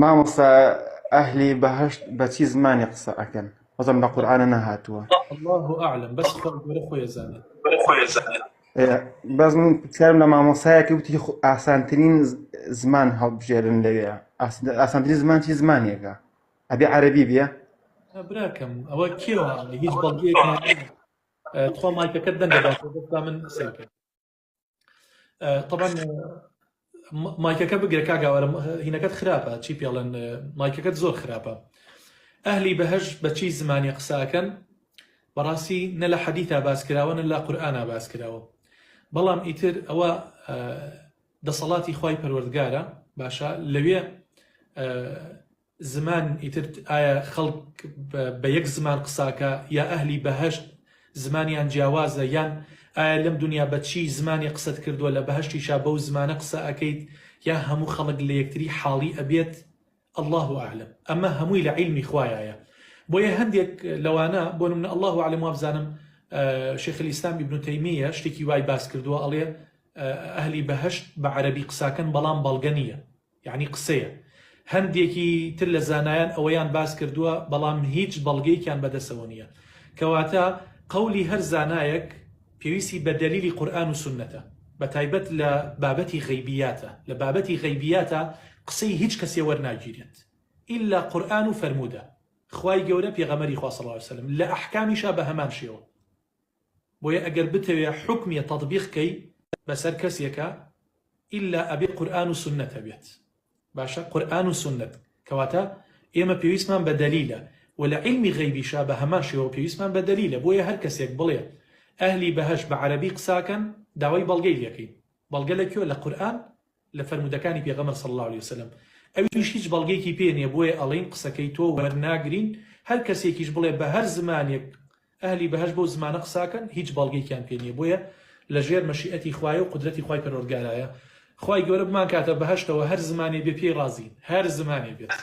مامۆستا ئەهلی بەهەشت بە چی زمانی قسە ئەکەن؟ وەزم لە قورئانە نەهاتووە. الله أعلم بس خۆی زانێت. بەس من پرسیارم لە مامۆستایەکی وتی ئاسانترین زمان هەڵبژێرن لەوێ. ئاسانترین زمان چی زمانێکە؟ ئەبێ عەرەبی بێ؟ براکەم ئەوە کێوە هیچ بەڵگەیەک تخوا مایکەکەت دەنگەدات بە من سەرکە. طبعا مایکەکە بگرە کاگاوەرە هینەکەت خراپە چی پێڵێن مایکەکەت زۆر خراپە. ئەهلی بەهەشت بە چی زمانی قساکەن؟ بەڕاستی نە لە حەدیثا باس کراوە نە لە قورئانە باس کراوە، بەڵام ئیتر ئەوە دەسەڵاتی خوای پەروەردگارە. باشە لەوێ زمان ئیتر ئایا خەڵک بە یەک زمان قساکە یا ئەهلی بەهەشت زمانیان جیاوازە، یان ئایا لەم دنیا بە چی زمانی قسەت کردووە لە بەهەشتیشا بەو زمانە قسە ئەەکەیت، یا هەموو خەڵک لە یەکتری حاڵی ئەبێت؟ الله أعلم. ئەمە هەمووی لە عیلمی خوایایە. بۆیە هەندێک لەوانە بۆ نمونە الله أعلم وابزانم شیخ الئیسلام ابن تەیمیە شتێکی وای باس کردووە، ئەڵێ ئەهلی بەهەشت بە عەرەبی قساکەن بەڵام بەڵگە نییە، یعنی قسەیە. هەندێکی تر لە زانایان ئەوەیان باس کردووە بەڵام هیچ بەڵگەیەکیان بەدەستەوە نییە، کەواتە قەولی هەر زانایەک پێویستی بە دەلیلی قورئان و سونەتە، بە تایبەت لە بابەتی غەیبیاتە. لە بابەتی غەیبیاتە قسەی هیچ کەسێ وەرناگیرێت ئیلا قورئان و فەرموودە خوای گەورە پێغەمبەری خوا صلی الله علیه وسلم لە ئەحکامیشا بە هەمان شێوە. بۆیە ئەگەر بتەوێ حکمیە تەطبیقکەی بەسەر کەسێکە ئیلا ئەبێ قورئان و سونەتە بێت. باشە قورئان و سونەت، کەواتە ئێمە پێویستمان بە دەلیلە، و لە عیلمی غەیبیشا بە هەمان شێوە پێویستمان بە دەلیلە. بۆیە هەر کەسێک بڵێ ئەهلی بەهەشت بە عەرەبی قساکەن داوای بەڵگەی لێکەین. بەڵگە لەکوێ؟ لە قورئان، لە فەرمودەکانی پێغەمبەر صلی الله علیه وسلم. ئەویش هیچ بەڵگەیەکی پێ نییە، بۆیە ئەڵێن قسەکەی تۆ وەرناگرین. هەر کەسێکیش بڵێ بە هەر زمانێک ئەهلی بەهەشت بۆ زمانە قساکەن هیچ بەڵگەیەکیان پێ نییە. بۆیە لە ژێر مەشیئەتی خوایە و قودرەتی خوای پەروەردگارایە. خوای گەورە بمان کاتە بەهەشتەوە هەر زمانێ بێ پێی ڕازین، هەر زمانێ بێت.